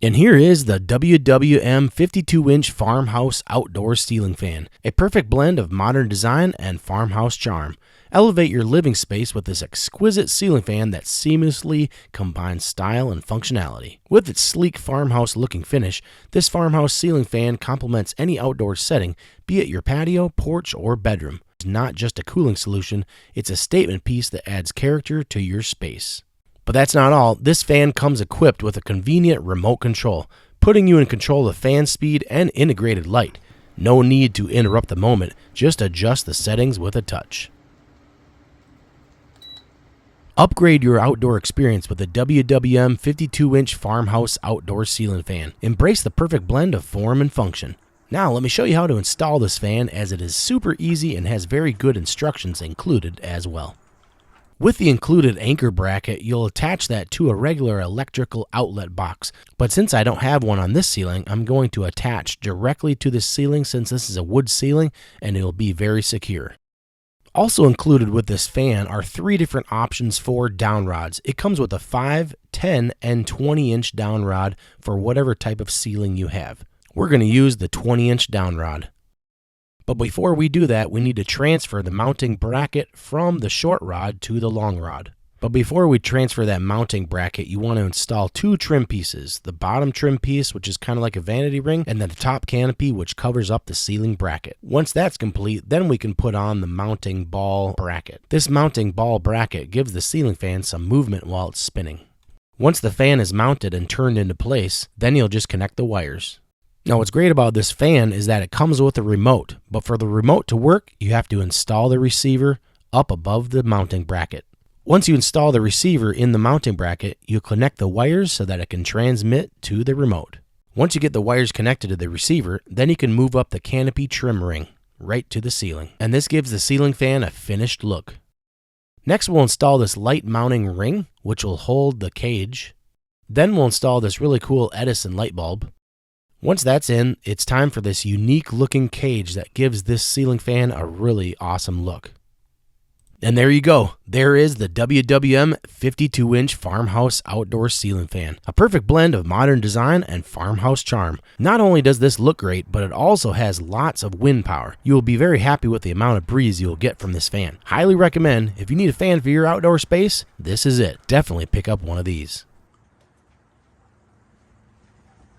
And here is the WWM 52-inch Farmhouse outdoor ceiling fan, a perfect blend of modern design and farmhouse charm. Elevate your living space with this exquisite ceiling fan that seamlessly combines style and functionality. With its sleek farmhouse-looking finish, this farmhouse ceiling fan complements any outdoor setting, be it your patio, porch, or bedroom. It's not just a cooling solution, it's a statement piece that adds character to your space. But that's not all. This fan comes equipped with a convenient remote control, putting you in control of fan speed and integrated light. No need to interrupt the moment, just adjust the settings with a touch. Upgrade your outdoor experience with the WWM 52-inch Farmhouse outdoor ceiling fan. Embrace the perfect blend of form and function. Now let me show you how to install this fan, as it is super easy and has very good instructions included as well. With the included anchor bracket, you'll attach that to a regular electrical outlet box. But since I don't have one on this ceiling, I'm going to attach directly to the ceiling, since this is a wood ceiling and it'll be very secure. Also included with this fan are 3 different options for down rods. It comes with a 5, 10, and 20-inch down rod for whatever type of ceiling you have. We're going to use the 20-inch down rod. But before we do that, we need to transfer the mounting bracket from the short rod to the long rod. But before we transfer that mounting bracket, you want to install 2 trim pieces. The bottom trim piece, which is kind of like a vanity ring, and then the top canopy, which covers up the ceiling bracket. Once that's complete, then we can put on the mounting ball bracket. This mounting ball bracket gives the ceiling fan some movement while it's spinning. Once the fan is mounted and turned into place, then you'll just connect the wires. Now what's great about this fan is that it comes with a remote, but for the remote to work, you have to install the receiver up above the mounting bracket. Once you install the receiver in the mounting bracket, you connect the wires so that it can transmit to the remote. Once you get the wires connected to the receiver, then you can move up the canopy trim ring right to the ceiling. And this gives the ceiling fan a finished look. Next we'll install this light mounting ring, which will hold the cage. Then we'll install this really cool Edison light bulb. Once that's in, it's time for this unique looking cage that gives this ceiling fan a really awesome look. And there you go. There is the WWM 52-inch Farmhouse outdoor ceiling fan. A perfect blend of modern design and farmhouse charm. Not only does this look great, but it also has lots of wind power. You will be very happy with the amount of breeze you will get from this fan. Highly recommend, if you need a fan for your outdoor space, this is it. Definitely pick up one of these.